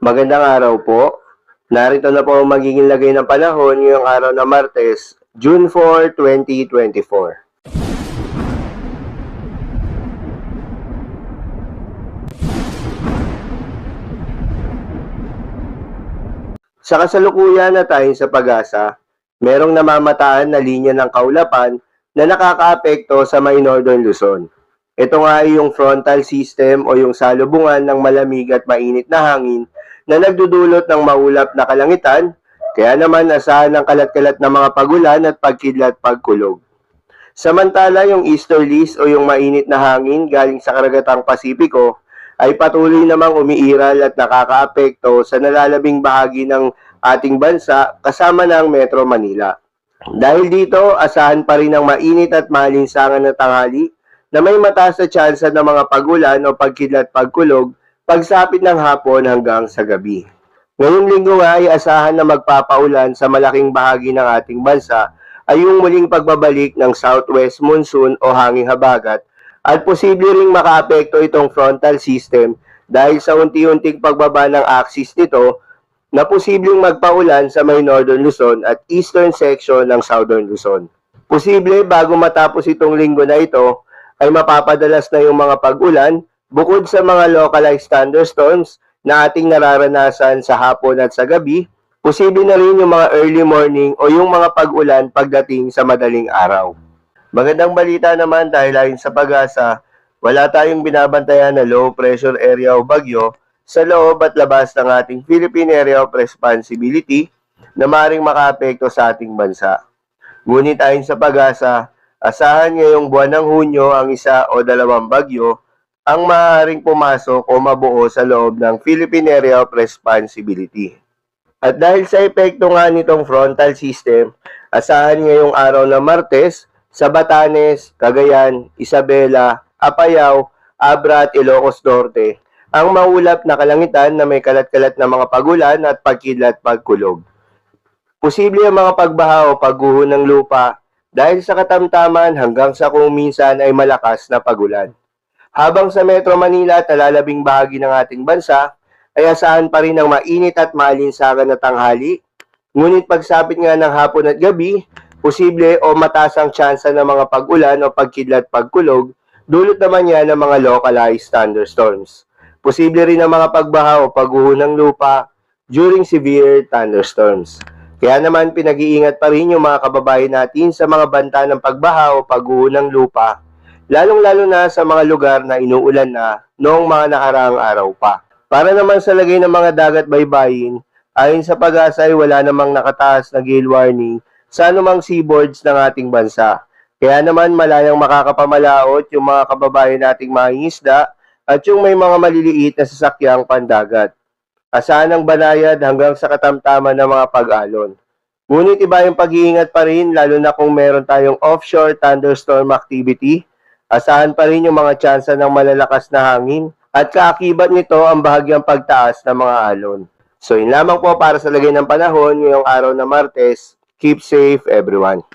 Magandang araw po. Narito na po ang magiging lagay ng panahon ngayong araw na Martes, June 4, 2024. Sa kasalukuyan na tayo sa pag-asa, merong namamataan na linya ng kaulapan na nakakaapekto sa may Northern Luzon. Ito nga ay yung frontal system o yung salubungan ng malamig at mainit na hangin na nagdudulot ng maulap na kalangitan, kaya naman asahan ng kalat-kalat na mga pagulan at pagkidlat pagkulog. Samantala, yung easterlies o yung mainit na hangin galing sa karagatang Pasipiko ay patuloy namang umiiral at nakakaapekto sa nalalabing bahagi ng ating bansa kasama ng Metro Manila. Dahil dito, asahan pa rin ang mainit at malinsangan na tanghali na may mataas na tsansa ng mga pagulan o pagkidlat pagkulog pagsapit ng hapon hanggang sa gabi. Ngayong linggo ay asahan na magpapaulan sa malaking bahagi ng ating bansa ay yung muling pagbabalik ng southwest monsoon o hanging habagat at posible ring makaapekto itong frontal system dahil sa unti-unting pagbaba ng axis nito na posibleng magpaulan sa may Northern Luzon at eastern section ng Southern Luzon. Posible bago matapos itong linggo na ito ay mapapadalas na yung mga pag-ulan bukod sa mga localized thunderstorms na ating nararanasan sa hapon at sa gabi, posible na rin yung mga early morning o yung mga pag-ulan pagdating sa madaling araw. Magandang balita naman dahil ayon sa pag-asa, wala tayong binabantayan na low pressure area o bagyo sa loob at labas ng ating Philippine Area of Responsibility na maaaring makaapekto sa ating bansa. Ngunit ayon sa pag-asa, asahan ngayong buwan ng Hunyo ang isa o dalawang bagyo ang maaaring pumasok o mabuo sa loob ng Philippine Area of Responsibility. At dahil sa epekto nga nitong frontal system, asahan ngayong araw na Martes sa Batanes, Cagayan, Isabela, Apayao, Abra at Ilocos Norte ang maulap na kalangitan na may kalat-kalat na mga pagulan at pagkidlat pagkulog. Posible ang mga pagbaha o pagguho ng lupa dahil sa katamtaman hanggang sa kung minsan ay malakas na pagulan. Habang sa Metro Manila at nalalabing bahagi ng ating bansa, ay asahan pa rin ang mainit at maalinsangan na tanghali. Ngunit pagsapit nga ng hapon at gabi, posible o mataas ang tsansa ng mga pag-ulan o pagkidlat pagkulog, dulot naman yan ng mga localized thunderstorms. Posible rin ang mga pagbaha o pagguho ng lupa during severe thunderstorms. Kaya naman pinag-iingat pa rin yung mga kababayan natin sa mga banta ng pagbaha o pagguho ng lupa, lalong-lalo na sa mga lugar na inuulan na noong mga nakaraang araw pa. Para naman sa lagay ng mga dagat baybayin, ayon sa pag-asa ay wala namang nakataas na gale warning sa anumang seaboards ng ating bansa. Kaya naman malayang makakapamalaot yung mga kababayan nating mangingisda at yung may mga maliliit na sasakyang pandagat. Asahan ang banayad hanggang sa katamtaman ng mga pag-alon. Ngunit iba yung pag-iingat pa rin lalo na kung meron tayong offshore thunderstorm activity. Asahan pa rin yung mga tsansa ng malalakas na hangin at kaakibat nito ang bahagyang pagtaas ng mga alon. So yun lamang po para sa lagay ng panahon ngayong araw na Martes. Keep safe everyone.